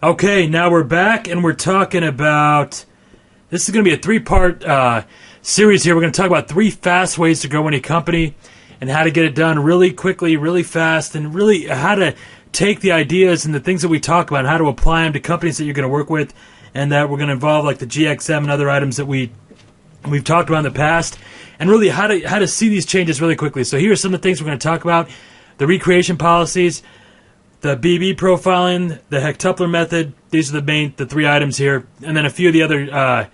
Okay, now we're back and we're talking about. This is going to be a three-part series here. We're going to talk about 3 fast ways to grow any company and how to get it done really quickly, really fast, and really how to take the ideas and the things that we talk about and how to apply them to companies that you're going to work with, and that we're going to involve like the GXM and other items that we've talked about in the past, and really how to see these changes really quickly. So here are some of the things we're going to talk about: the recreation policies, the BB profiling, the Hechtupler method. These are the 3 items here, and then a few of the other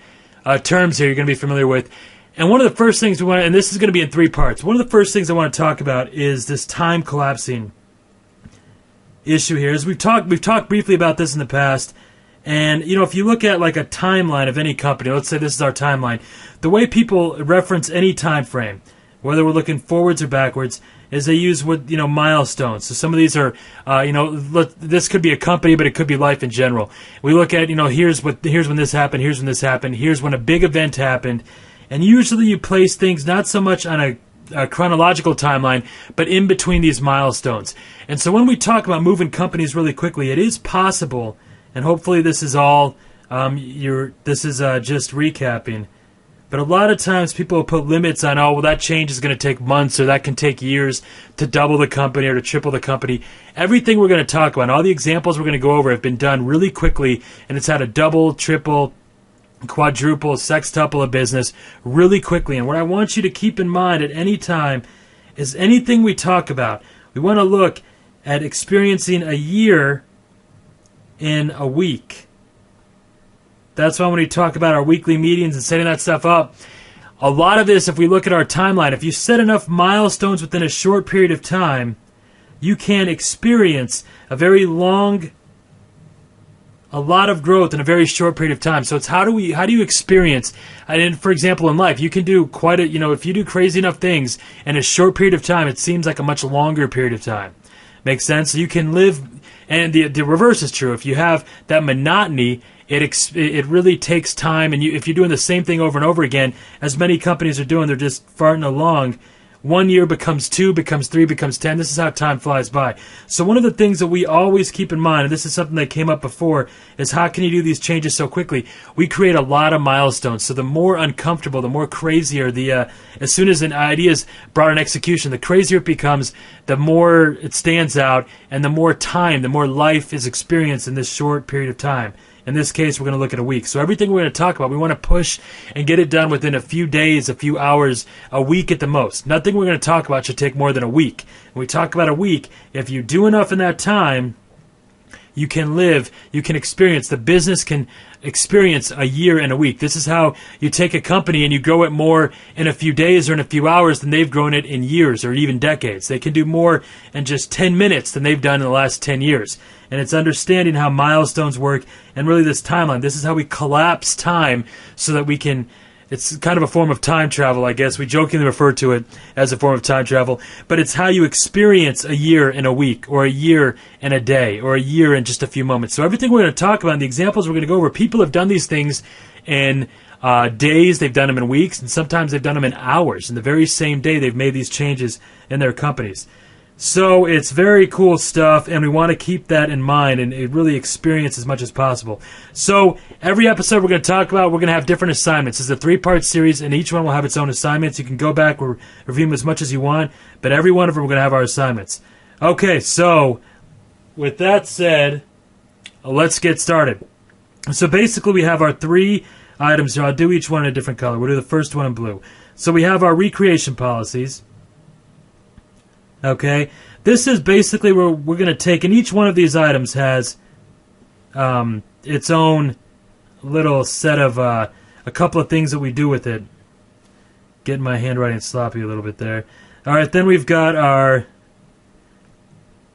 terms here you're going to be familiar with. And one of the first things we want, and this is going to be in 3 parts. One of the first things I want to talk about is this time collapsing issue here. As we've talked briefly about this in the past, and if you look at like a timeline of any company, let's say this is our timeline, the way people reference any time frame, whether we're looking forwards or backwards, is they use milestones. So some of these are, this could be a company, but it could be life in general. We look at, here's when this happened, here's when this happened, here's when a big event happened, and usually you place things not so much on a chronological timeline, but in between these milestones. And so when we talk about moving companies really quickly, it is possible, and hopefully this is all, this is just recapping. But a lot of times people will put limits on, that change is going to take months, or that can take years to double the company or to triple the company. Everything we're going to talk about, all the examples we're going to go over have been done really quickly, and it's had a double, triple, quadruple, sextuple a business really quickly. And what I want you to keep in mind at any time is anything we talk about, we want to look at experiencing a year in a week. That's why when we talk about our weekly meetings and setting that stuff up, a lot of this, if we look at our timeline, if you set enough milestones within a short period of time, you can experience a lot of growth in a very short period of time. So it's how do you experience, and for example, in life, you can do if you do crazy enough things in a short period of time, it seems like a much longer period of time. Makes sense? So you can live, and the reverse is true. If you have that monotony, it really takes time, and if you're doing the same thing over and over again, as many companies are doing, they're just farting along. 1 year becomes 2, becomes 3, becomes 10. This is how time flies by. So one of the things that we always keep in mind, and this is something that came up before, is how can you do these changes so quickly? We create a lot of milestones. So the more uncomfortable, the more crazier, as soon as an idea is brought in execution, the crazier it becomes, the more it stands out, and the more life is experienced in this short period of time. In this case, we're going to look at a week. So everything we're going to talk about, we want to push and get it done within a few days, a few hours, a week at the most. Nothing we're going to talk about should take more than a week. When we talk about a week, if you do enough in that time, you can live, you can experience, the business can experience a year in a week. This is how you take a company and you grow it more in a few days or in a few hours than they've grown it in years or even decades. They can do more in just 10 minutes than they've done in the last 10 years. And it's understanding how milestones work and really this timeline. This is how we collapse time so that we can. It's kind of a form of time travel, I guess. We jokingly refer to it as a form of time travel. But it's how you experience a year in a week, or a year in a day, or a year in just a few moments. So everything we're going to talk about, and the examples we're going to go over, people have done these things in days, they've done them in weeks, and sometimes they've done them in hours. In the very same day, they've made these changes in their companies. So it's very cool stuff, and we want to keep that in mind and really experience as much as possible. So every episode we're going to talk about, we're going to have different assignments. It's a 3-part series, and each one will have its own assignments. You can go back or review them as much as you want, but every one of them we're going to have our assignments. Okay, so with that said, let's get started. So basically we have our 3 items here. I'll do each one in a different color. We'll do the first one in blue. So we have our recreation policies. Okay, this is basically where we're going to take, and each one of these items has its own little set of a couple of things that we do with it. Getting my handwriting sloppy a little bit there. All right, then we've got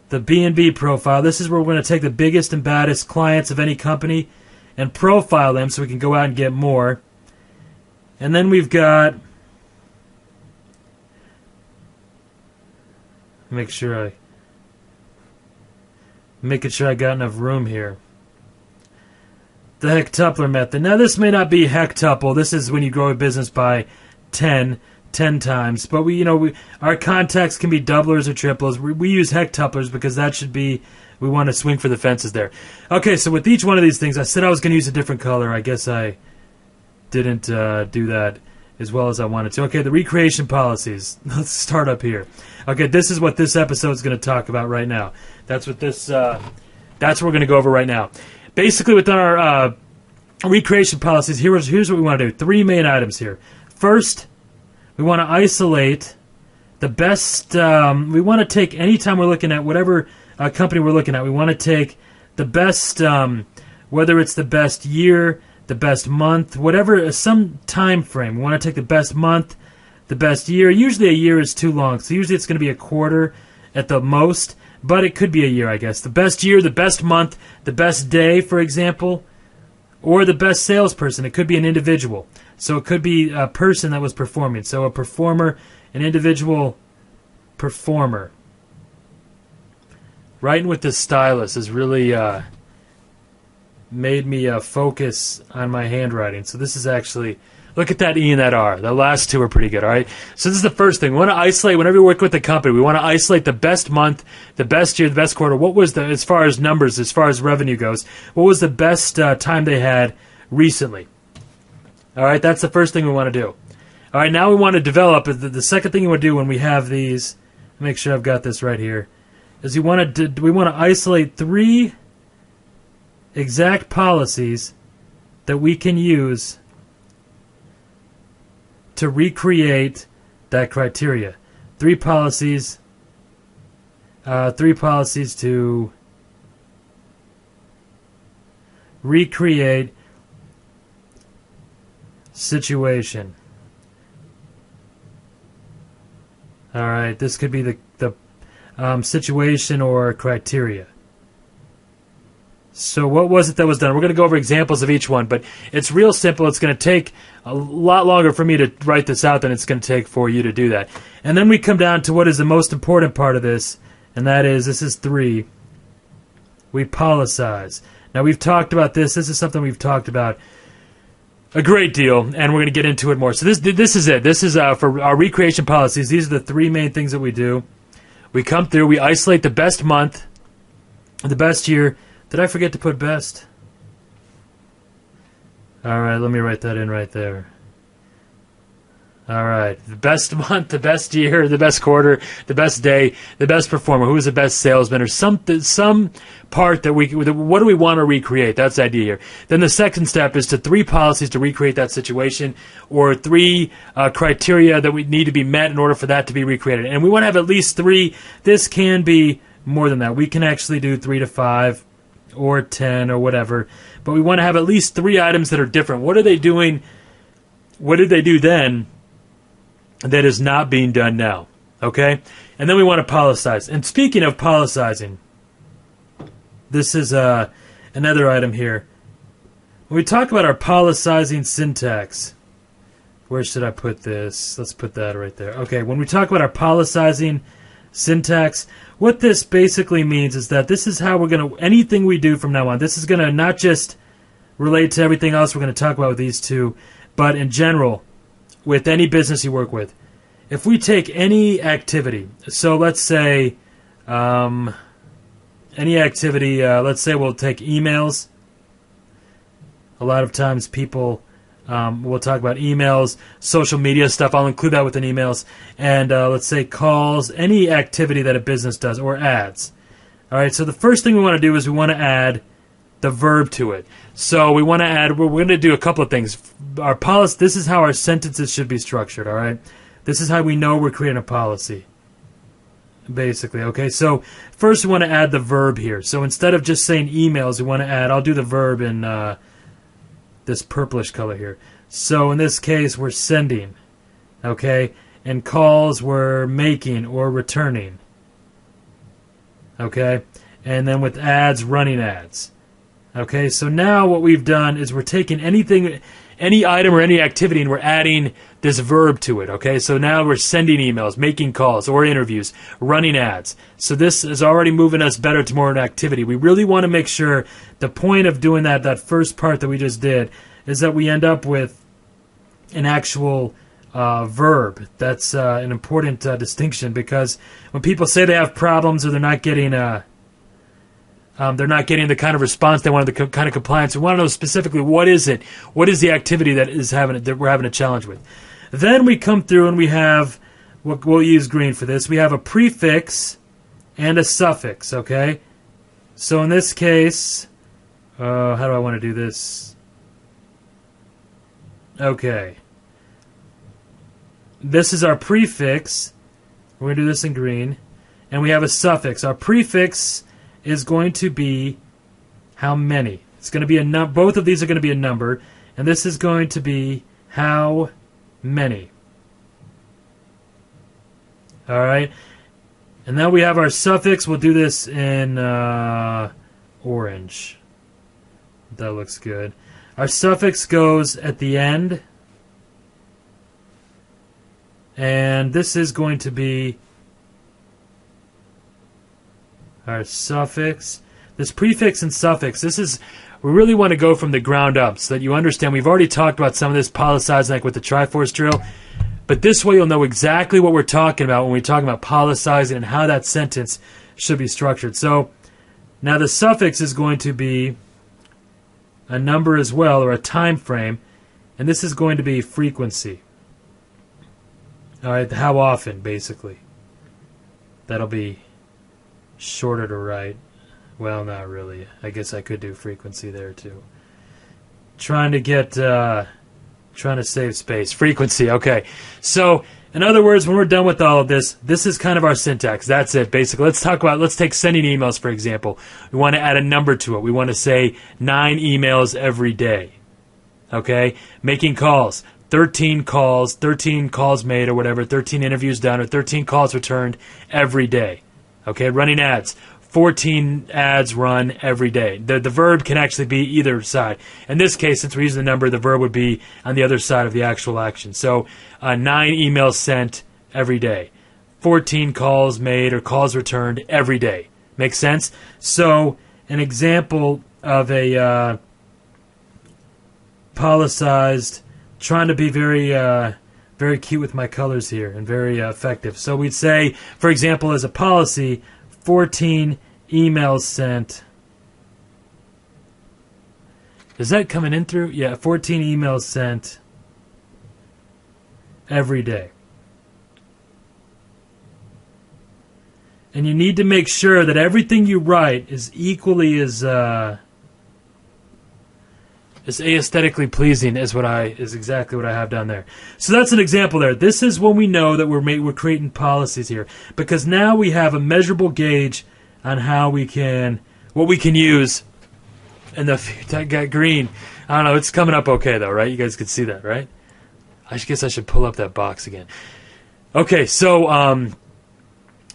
the B&B profile. This is where we're going to take the biggest and baddest clients of any company and profile them so we can go out and get more. And then we've got, making sure I got enough room here. The Hechtupler method. Now this may not be hectuple. This is when you grow a business by 10 10 times. But our contacts can be doublers or triplers. We use hectuplers because that should be, we want to swing for the fences there. Okay, so with each one of these things, I said I was going to use a different color. I guess I didn't do that as well as I wanted to. Okay, the recreation policies. Let's start up here. Okay, this is what this episode is going to talk about right now. That's what that's what we're going to go over right now. Basically, within our recreation policies, here's what we want to do. 3 main items here. First, we want to isolate the best. We want to take, anytime we're looking at whatever company we're looking at, we want to take the best, whether it's the best year, the best month, whatever, some time frame. We want to take the best month, the best year. Usually a year is too long, so usually it's going to be a quarter at the most, but it could be a year, I guess. The best year, the best month, the best day, for example, or the best salesperson. It could be an individual. So it could be a person that was performing. So a performer, an individual performer. Writing with the stylus has really made me focus on my handwriting. So this is actually, look at that E and that R. The last two are pretty good, all right? So this is the first thing. We want to isolate, whenever you work with a company, we want to isolate the best month, the best year, the best quarter. What was as far as numbers, as far as revenue goes, what was the best time they had recently? All right, that's the first thing we want to do. All right, now we want to develop, the second thing you want to do when we have these, make sure I've got this right here, is we want to isolate 3 exact policies that we can use to recreate that criteria. 3 policies to recreate situation. All right, this could be the situation or criteria. So what was it that was done? We're going to go over examples of each one, but it's real simple. It's going to take a lot longer for me to write this out than it's going to take for you to do that. And then we come down to what is the most important part of this, and that is, this is 3. We policize. Now, we've talked about this. This is something we've talked about a great deal, and we're going to get into it more. So this is it. This is for our recreation policies. These are the 3 main things that we do. We come through. We isolate the best month, the best year. Did I forget to put best? All right, let me write that in right there. All right, the best month, the best year, the best quarter, the best day, the best performer, who is the best salesman, or some part that what do we want to recreate? That's the idea here. Then the second step is to 3 policies to recreate that situation, or 3 criteria that we need to be met in order for that to be recreated. And we want to have at least 3. This can be more than that. We can actually do 3 to 5. Or 10 or whatever, but we want to have at least 3 items that are different. What are they doing? What did they do then that is not being done now? Okay, and then we want to policize. And speaking of policizing, this is another item here. When we talk about our policizing syntax, where should I put this? Let's put that right there. Okay, when we talk about our policizing syntax, what this basically means is that this is how we're going to, anything we do from now on, this is going to not just relate to everything else we're going to talk about with these 2, but in general, with any business you work with. If we take any activity, so let's say any activity, let's say we'll take emails. A lot of times people, we'll talk about emails, social media stuff. I'll include that within emails. And let's say calls, any activity that a business does, or ads. All right, so the first thing we want to do is we want to add the verb to it. So we want to add, we're going to do a couple of things. Our policy, this is how our sentences should be structured, all right? This is how we know we're creating a policy, basically, okay? So first we want to add the verb here. So instead of just saying emails, we want to add, I'll do the verb in this purplish color here. So in this case, we're sending, okay? And calls, we're making or returning, okay? And then with ads, running ads. Okay, so now what we've done is we're taking anything, any item or any activity, and we're adding this verb to it. Okay, so now we're sending emails, making calls or interviews, running ads. So this is already moving us better to more an activity. We really want to make sure the point of doing that first part that we just did is that we end up with an actual verb. That's an important distinction, because when people say they have problems or they're not getting the kind of response they want, the kind of compliance, we want to know specifically what is it, what is the activity that we're having a challenge with. Then we come through and we have, we'll use green for this, we have a prefix and a suffix, okay? So in this case, how do I want to do this? Okay. This is our prefix. We're going to do this in green. And we have a suffix. Our prefix is going to be how many. It's going to be a number. Both of these are going to be a number. And this is going to be how many. All right. And then we have our suffix. We'll do this in orange. That looks good. Our suffix goes at the end. And this is going to be our suffix. This prefix and suffix, we really want to go from the ground up so that you understand. We've already talked about some of this policizing, like with the Triforce drill. But this way you'll know exactly what we're talking about when we're talking about policizing and how that sentence should be structured. So now the suffix is going to be a number as well, or a time frame. And this is going to be frequency. All right, how often, basically. That'll be shorter to write. Well, not really. I guess I could do frequency there, too. Trying to save space. Frequency, okay. So, in other words, when we're done with all of this, this is kind of our syntax. That's it, basically. Let's take sending emails, for example. We want to add a number to it. We want to say 9 emails every day. Okay? Making calls. 13 calls made or whatever, 13 interviews done, or 13 calls returned every day. Okay, running ads. 14 ads run every day. The verb can actually be either side. In this case, since we're using the number, the verb would be on the other side of the actual action. So 9 emails sent every day. 14 calls made or calls returned every day. Make sense? So an example of a policized, trying to be very cute with my colors here and very effective. So we'd say, for example, as a policy, 14 emails sent. Is that coming in through? Yeah, 14 emails sent every day. And you need to make sure that everything you write is equally as aesthetically pleasing is exactly what I have down there. So that's an example there. This is when we know that we're creating policies here, because now we have a measurable gauge on what we can use. And I got green. I don't know. It's coming up okay though, right? You guys could see that, right? I guess I should pull up that box again. Okay, so 14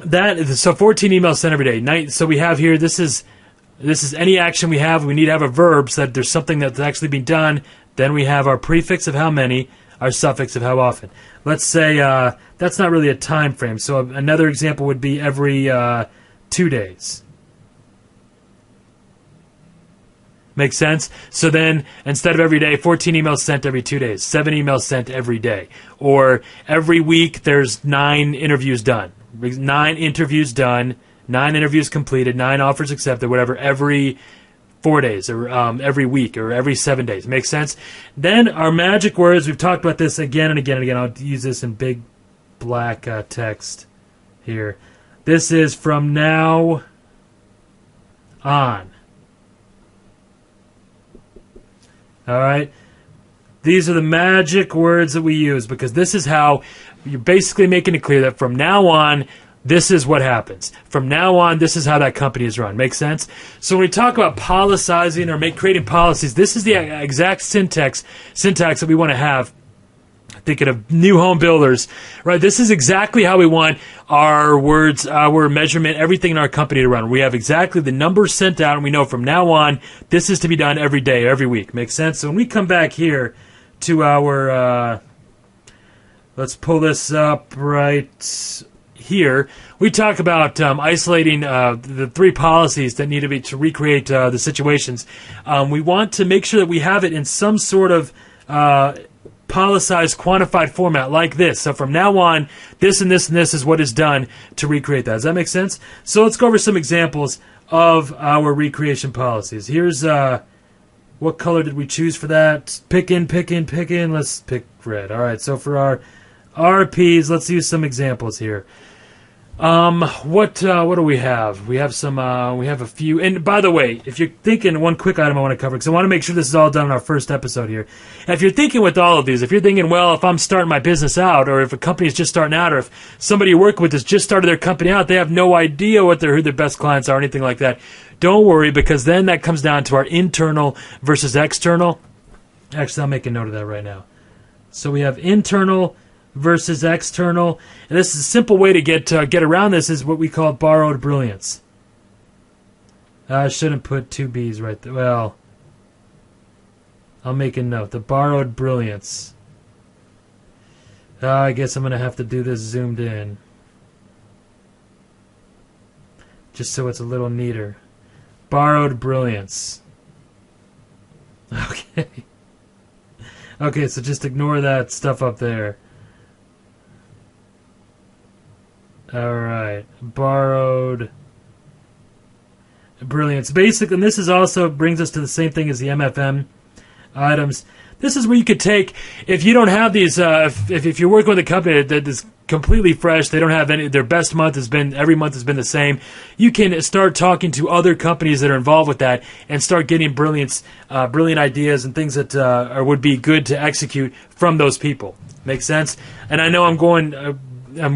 emails sent every day. So we have here. This is any action we have. We need to have a verb so that there's something that's actually being done. Then we have our prefix of how many, our suffix of how often. Let's say that's not really a time frame. So another example would be every 2 days. Make sense? So then, instead of every day, 14 emails sent every 2 days. 7 emails sent every day. Or every week, there's 9 interviews done. 9 interviews done. 9 interviews completed, 9 offers accepted, whatever, every 4 days, or every week, or every 7 days. Make sense? Then our magic words, we've talked about this again and again and again. I'll use this in big black text here. This is from now on. All right? These are the magic words that we use, because this is how you're basically making it clear that from now on, this is what happens. From now on, this is how that company is run. Make sense? So when we talk about policizing or creating policies, this is the exact syntax that we want to have. Thinking of new home builders, right? This is exactly how we want our words, our measurement, everything in our company to run. We have exactly the numbers sent out, and we know from now on, this is to be done every day, every week. Make sense? So when we come back here to our, let's pull this up right here, we talk about isolating the 3 policies that need to be to recreate the situations. We want to make sure that we have it in some sort of policized, quantified format like this. So from now on, this and this and this is what is done to recreate that. Does that make sense? So let's go over some examples of our recreation policies. Here's what color did we choose for that? Pick in. Let's pick red. All right, so for our RPs, let's use some examples here. What do we have? We have a few. And by the way, if you're thinking, one quick item I want to cover, because I want to make sure this is all done in our first episode here. If you're thinking with all of these, if you're thinking, well, if I'm starting my business out, or if a company is just starting out, or if somebody you work with has just started their company out, they have no idea who their best clients are, or anything like that. Don't worry, because then that comes down to our internal versus external. Actually, I'll make a note of that right now. So we have internal versus external, and this is a simple way to get around this is what we call borrowed brilliance. I shouldn't put two B's right there. Well, I'll make a note. The borrowed brilliance. I guess I'm going to have to do this zoomed in, just so it's a little neater. Borrowed brilliance. Okay. Okay, so just ignore that stuff up there. Alright, borrowed brilliance. Basically, and this is also brings us to the same thing as the MFM items. This is where you could take, if you don't have these, if you're working with a company that is completely fresh, they don't have any, their best month every month has been the same, you can start talking to other companies that are involved with that and start getting brilliant ideas and things that would be good to execute from those people. Make sense? And I know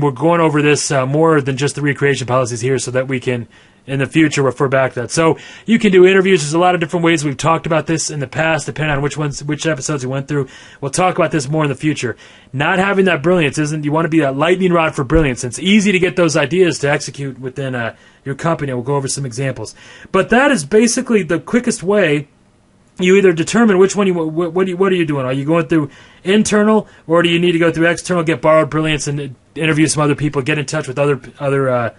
we're going over this more than just the recreation policies here so that we can, in the future, refer back to that. So you can do interviews. There's a lot of different ways. We've talked about this in the past, depending on which episodes we went through. We'll talk about this more in the future. Not having that brilliance you want to be that lightning rod for brilliance. It's easy to get those ideas to execute within your company. We'll go over some examples. But that is basically the quickest way. You either determine which one what are you doing? Are you going through internal, or do you need to go through external, get borrowed brilliance, and interview some other people, get in touch with other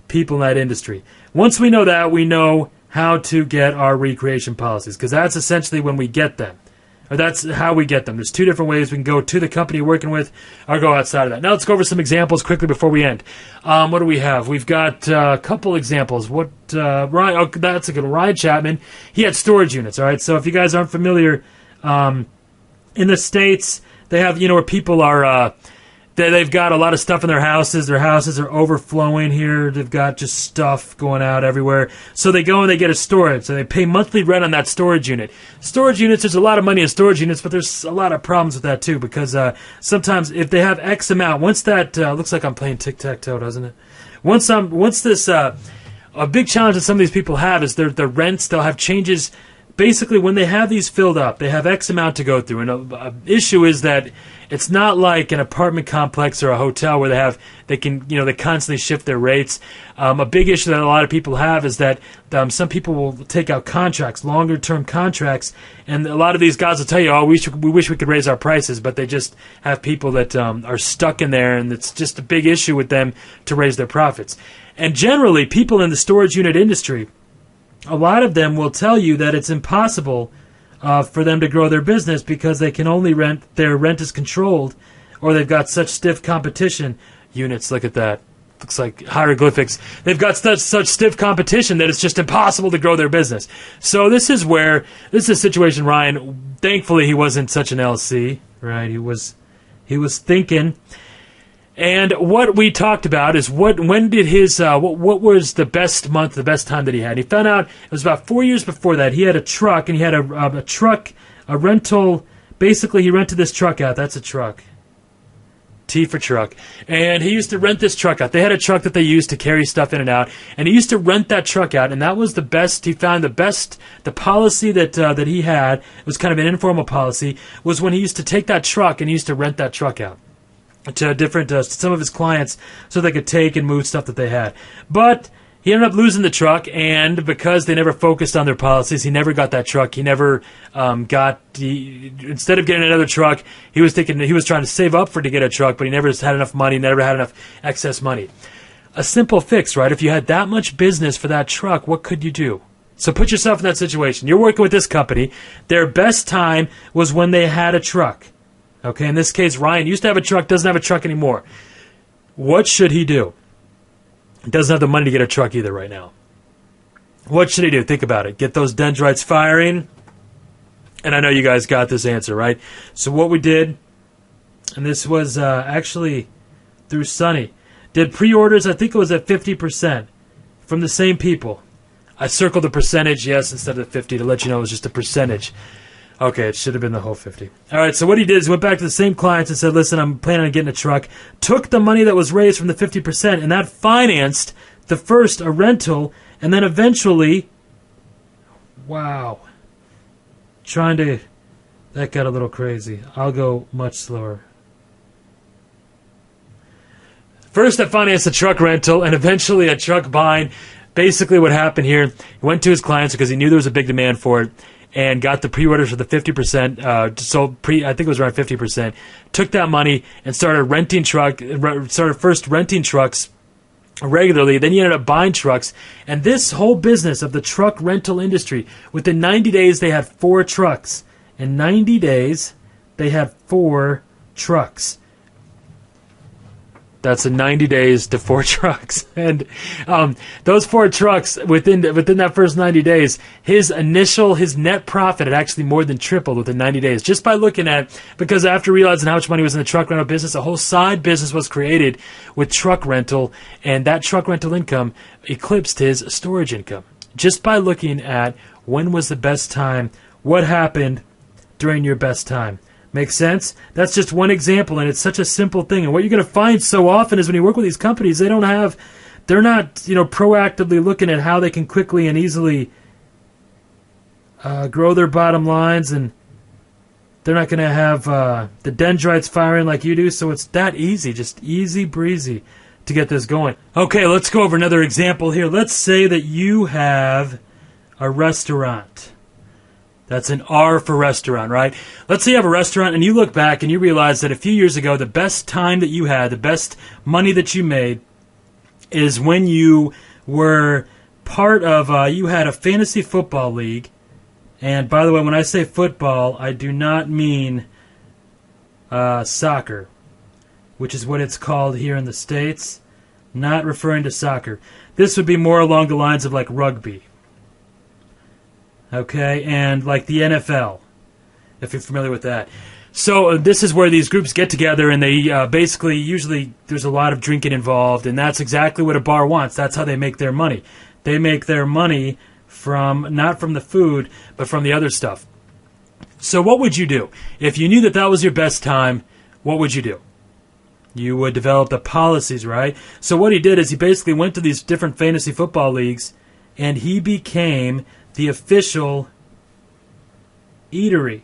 people in that industry? Once we know that, we know how to get our recreation policies, because that's essentially when we get them. Or that's how we get them. There's two different ways. We can go to the company you're working with or go outside of that. Now let's go over some examples quickly before we end. What do we have? We've got a couple examples. Ryan? Oh, that's a good one. Ryan Chapman, he had storage units, all right? So if you guys aren't familiar, in the States, they have, where people are... They've got a lot of stuff in their houses. Their houses are overflowing here. They've got just stuff going out everywhere. So they go and they get a storage. So they pay monthly rent on that storage unit. Storage units, there's a lot of money in storage units, but there's a lot of problems with that too, because sometimes if they have X amount, once that looks like I'm playing tic-tac-toe, doesn't it? Once this a big challenge that some of these people have is their rents. They'll have changes. Basically, when they have these filled up, they have X amount to go through. And an issue is that it's not like an apartment complex or a hotel where they constantly shift their rates. A big issue that a lot of people have is that some people will take out contracts, longer-term contracts, and a lot of these guys will tell you, we wish we could raise our prices, but they just have people that are stuck in there, and it's just a big issue with them to raise their profits. And generally, people in the storage unit industry, a lot of them will tell you that it's impossible for them to grow their business because they can only their rent is controlled, or they've got such stiff competition. Units, look at that. Looks like hieroglyphics. They've got such stiff competition that it's just impossible to grow their business. So this is a situation, Ryan, thankfully he wasn't such an LC, right? He was thinking. And what we talked about is when did his what was the best month, the best time that he had. He found out it was about 4 years before that. He had a truck, and he had a rental. Basically, he rented this truck out. That's a truck. T for truck. And he used to rent this truck out. They had a truck that they used to carry stuff in and out, and he used to rent that truck out, and that was the best. He found the policy that he had, it was kind of an informal policy, was when he used to take that truck and he used to rent that truck out to some of his clients so they could take and move stuff that they had. But he ended up losing the truck, and because they never focused on their policies, he never got that truck. He never instead of getting another truck, he was trying to save up to get a truck, but he never had enough money, never had enough excess money. A simple fix, right? If you had that much business for that truck, what could you do? So put yourself in that situation. You're working with this company. Their best time was when they had a truck. Okay, in this case, Ryan used to have a truck, doesn't have a truck anymore. What should he do? He doesn't have the money to get a truck either right now. What should he do? Think about it. Get those dendrites firing. And I know you guys got this answer, right? So what we did, and this was actually through Sunny, did pre-orders, I think it was at 50% from the same people. I circled the percentage, yes, instead of 50 to let you know it was just a percentage. Okay, it should have been the whole 50. All right, so what he did is he went back to the same clients and said, listen, I'm planning on getting a truck. Took the money that was raised from the 50%, and that financed the first a rental, and then eventually, wow, that got a little crazy. I'll go much slower. First, I financed a truck rental, and eventually a truck buying. Basically what happened here, he went to his clients because he knew there was a big demand for it, and got the pre-orders for the 50%, I think it was around 50%, took that money and started first renting trucks regularly. Then he ended up buying trucks. And this whole business of the truck rental industry, within 90 days, they had 4 trucks. In 90 days, they had 4 trucks. That's in 90 days to 4 trucks. And those 4 trucks, within that first 90 days, his net profit had actually more than tripled within 90 days. Just by looking at, because after realizing how much money was in the truck rental business, a whole side business was created with truck rental, and that truck rental income eclipsed his storage income. Just by looking at when was the best time, what happened during your best time. Make sense? That's just one example, and it's such a simple thing. And what you're going to find so often is when you work with these companies, they're not, proactively looking at how they can quickly and easily grow their bottom lines, and they're not going to have the dendrites firing like you do. So it's that easy, just easy breezy to get this going. Okay, let's go over another example here. Let's say that you have a restaurant. That's an R for restaurant, right? Let's say you have a restaurant and you look back and you realize that a few years ago, the best time that you had, the best money that you made is when you were part of, you had a fantasy football league. And by the way, when I say football, I do not mean soccer, which is what it's called here in the States. Not referring to soccer. This would be more along the lines of like rugby. Okay, and like the NFL, if you're familiar with that. So this is where these groups get together, and they basically, usually there's a lot of drinking involved, and that's exactly what a bar wants. That's how they make their money. They make their money not from the food, but from the other stuff. So what would you do? If you knew that that was your best time, what would you do? You would develop the policies, right? So what he did is he basically went to these different fantasy football leagues, and he became the official eatery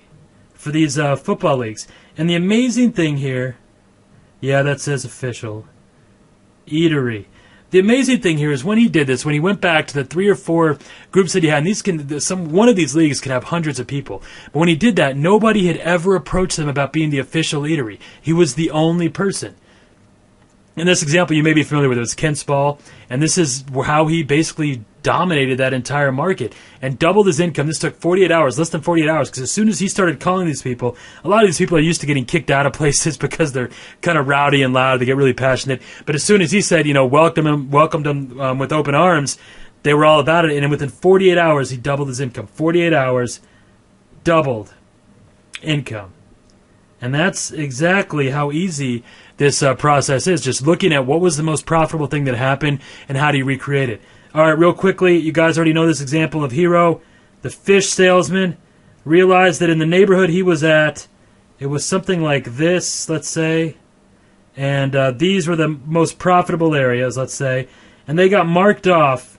for these football leagues. And the amazing thing here, yeah, that says official eatery. The amazing thing here is when he did this, when he went back to the 3 or 4 groups that he had, and one of these leagues could have hundreds of people. But when he did that, nobody had ever approached him about being the official eatery. He was the only person. In this example, you may be familiar with it. It's Ken Spall, and this is how he basically dominated that entire market and doubled his income. This took 48 hours, less than 48 hours, because as soon as he started calling these people, a lot of these people are used to getting kicked out of places because they're kind of rowdy and loud. They get really passionate. But as soon as he said, welcomed them with open arms, they were all about it. And within 48 hours, he doubled his income. 48 hours, doubled income. And that's exactly how easy this process is, just looking at what was the most profitable thing that happened and how do you recreate it. All right, real quickly, you guys already know this example of Hero, the fish salesman, realized that in the neighborhood he was at, it was something like this, let's say, and these were the most profitable areas, let's say, and they got marked off.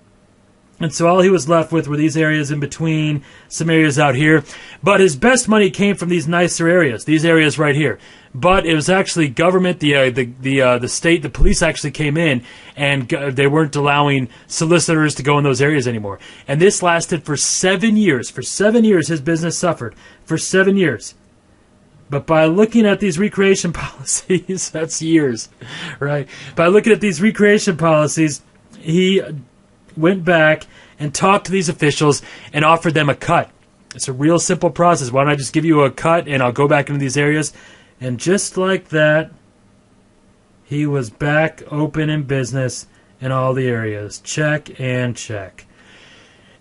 And so all he was left with were these areas in between, some areas out here. But his best money came from these nicer areas, these areas right here. But it was actually government, the state, the police actually came in, and they weren't allowing solicitors to go in those areas anymore. And this lasted for 7 years. For 7 years, his business suffered. For 7 years. But by looking at these recreation policies, that's years, right? By looking at these recreation policies, he went back and talked to these officials and offered them a cut. It's a real simple process. Why don't I just give you a cut and I'll go back into these areas? And just like that, he was back open in business in all the areas. Check and check.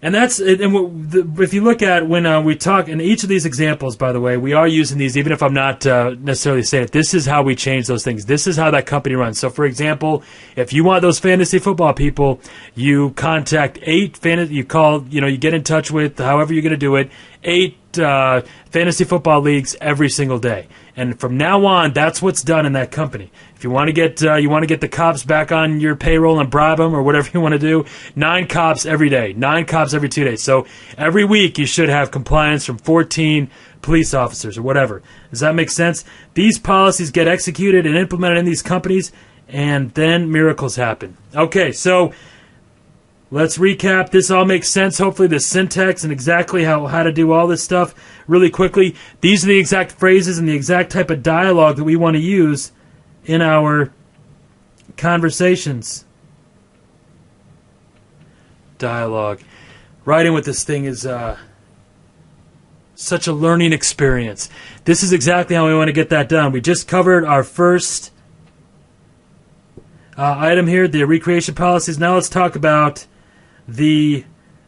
And that's it. And if you look at when we talk in each of these examples, by the way, we are using these, even if I'm not necessarily saying it. This is how we change those things. This is how that company runs. So, for example, if you want those fantasy football people, you contact 8 fantasy. You call, you get in touch with however you're going to do it. 8 fantasy football leagues every single day. And from now on, that's what's done in that company. If you want to get the cops back on your payroll and bribe them or whatever you want to do, 9 cops every day, 9 cops every 2 days. So every week you should have compliance from 14 police officers or whatever. Does that make sense? These policies get executed and implemented in these companies, and then miracles happen. Okay, so let's recap. This all makes sense. Hopefully the syntax and exactly how to do all this stuff really quickly. These are the exact phrases and the exact type of dialogue that we want to use in our conversations. Dialogue. Writing with this thing is such a learning experience. This is exactly how we want to get that done. We just covered our first item here, the recreation policies. Now let's talk about the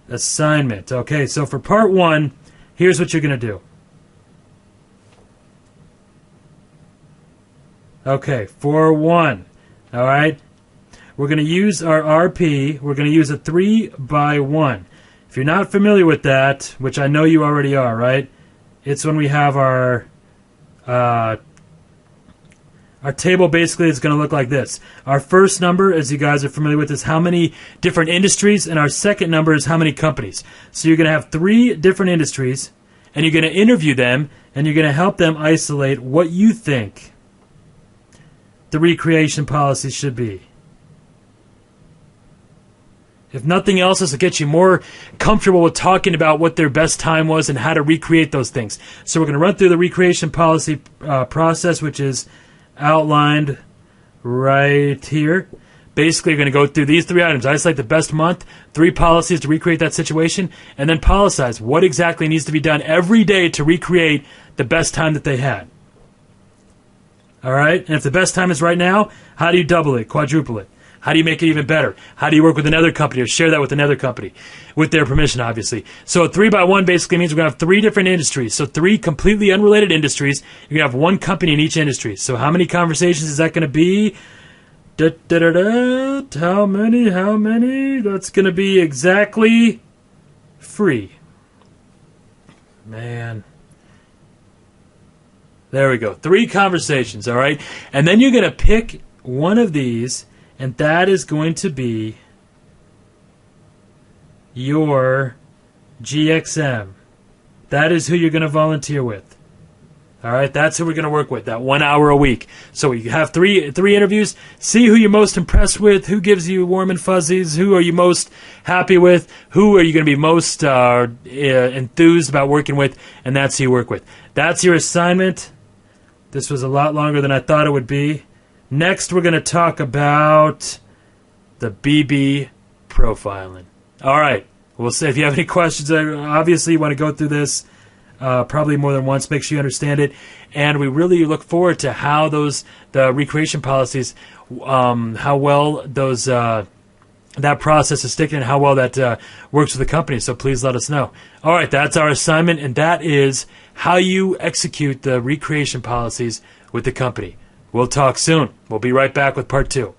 assignment. Okay, so for part 1, here's what you're going to do. Okay, for 1, all right, we're going to use our RP. We're going to use a 3x1. If you're not familiar with that, which I know you already are, right, it's when we have our table basically is going to look like this. Our first number, as you guys are familiar with, is how many different industries, and our second number is how many companies. So you're going to have 3 different industries, and you're going to interview them, and you're going to help them isolate what you think the recreation policy should be. If nothing else, this will get you more comfortable with talking about what their best time was and how to recreate those things. So we're going to run through the recreation policy process, which is outlined right here. Basically, you're going to go through these 3 items. Isolate the best month, 3 policies to recreate that situation, and then policize what exactly needs to be done every day to recreate the best time that they had. All right? And if the best time is right now, how do you double it, quadruple it? How do you make it even better? How do you work with another company or share that with another company? With their permission, obviously. So a 3x1 basically means we're going to have 3 different industries. So 3 completely unrelated industries. You're going to have 1 company in each industry. So how many conversations is that going to be? How many? That's going to be exactly 3. Man. There we go. 3 conversations, all right? And then you're going to pick one of these, and that is going to be your GXM. That is who you're going to volunteer with. All right, that's who we're going to work with, that 1 hour a week. So you have three interviews. See who you're most impressed with, who gives you warm and fuzzies, who are you most happy with, who are you going to be most enthused about working with, and that's who you work with. That's your assignment. This was a lot longer than I thought it would be. Next, we're going to talk about the BB profiling. All right. We'll see. If you have any questions, obviously you want to go through this probably more than once. Make sure you understand it. And we really look forward to how the recreation policies, how well those that process is sticking and how well that works with the company. So please let us know. All right. That's our assignment, and that is how you execute the recreation policies with the company. We'll talk soon. We'll be right back with part 2.